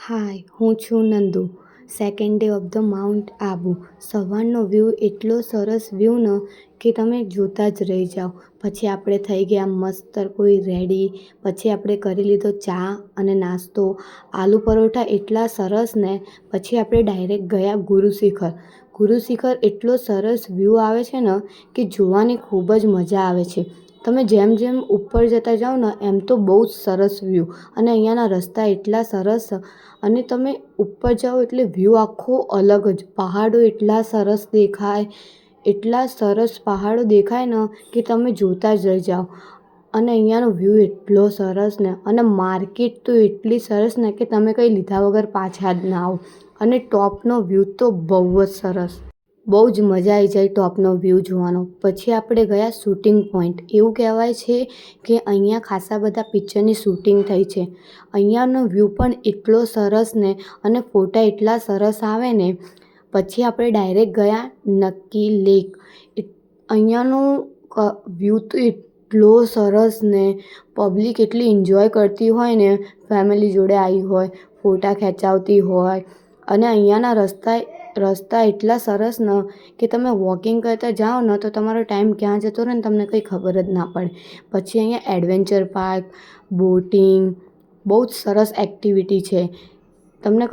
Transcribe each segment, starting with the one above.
હાય, હું છું Nandu. Second day of the mount Abu. સવારનો વ્યૂ એટલો સરસ વ્યૂ ને કે તમે જોતા જ રહી જાઓ. પછી આપણે થઈ ગયા મસ્ત કોઈ રેડી. પછી આપણે કરી લીધો ચા અને નાસ્તો. આલુ પરોઠા એટલા સરસ ને. પછી આપણે ડાયરેક્ટ ગયા ગુરુ શિખર. ગુરુ શિખર એટલો સરસ વ્યૂ આવે છે ને કે જોવાની ખૂબ જ મજા આવે છે. તમે જેમ જેમ ઉપર જતા જાઓ ને એમ તો બહુ જ સરસ વ્યૂ. અને અહીંયાના રસ્તા એટલા સરસ. અને તમે ઉપર જાઓ એટલે વ્યૂ આખો અલગ જ. પહાડો એટલા સરસ દેખાય. એટલા સરસ પહાડો દેખાય ને કે તમે જોતા જ રહી જાઓ. અને અહીંયાનો વ્યૂ એટલો સરસ ને. અને માર્કેટ તો એટલી સરસ ને કે તમે કંઈ લીધા વગર પાછા જ ના આવો. અને ટોપનો વ્યૂ તો બહુ જ સરસ. બહુ જ મજા આવી જાય ટોપનો વ્યૂ જોવાનો. પછી આપણે ગયા શૂટિંગ પોઈન્ટ. એવું કહેવાય છે કે અહીંયા ખાસા બધા પિક્ચરની શૂટિંગ થઈ છે. અહીંયાનો વ્યૂ પણ એટલો સરસ ને. અને ફોટા એટલા સરસ આવે ને. પછી આપણે ડાયરેક્ટ ગયા નક્કી લેક. અહીંયાનો વ્યૂ તો એટલો સરસ ને. પબ્લિક એટલી એન્જોય કરતી હોય ને. ફેમિલી જોડે આવી હોય, ફોટા ખેંચાવતી હોય. અને અહીંયાના રસ્તા એટલા સરસ ને કે તમે વોકિંગ કરતા જાઓ ને તો તમારો ટાઈમ ક્યાં જતો રહે ને તમને કંઈ ખબર જ ના પડે. પછી અહીંયા એડવેન્ચર પાર્ક, બોટિંગ બહુ જ સરસ એક્ટિવિટી છે. તમને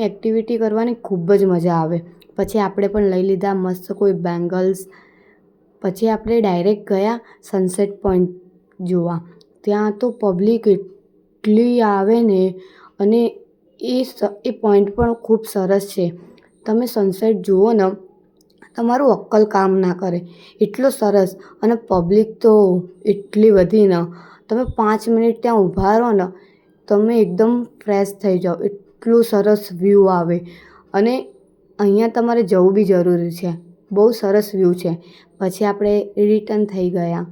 એક્ટિવિટી કરવાની ખૂબ જ મજા આવે. પછી આપણે પણ લઈ લીધા મસ્ત કોઈ બેંગલ્સ. પછી આપણે ડાયરેક્ટ ગયા સનસેટ પોઈન્ટ જોવા. ત્યાં તો પબ્લિક એટલી આવે ને. અને એ પોઈન્ટ પણ ખૂબ સરસ છે. તમે સનસેટ જુઓ ને તમારું અક્કલ કામ ના કરે એટલો સરસ. અને પબ્લિક તો એટલી બધી ને. તમે 5 મિનિટ ત્યાં ઊભા રહો ને તમે એકદમ ફ્રેશ થઈ જાઓ. એટલું સરસ વ્યૂ આવે. અને અહીંયા તમારે જવું બી જરૂરી છે. બહુ સરસ વ્યૂ છે. પછી આપણે રિટર્ન થઈ ગયા.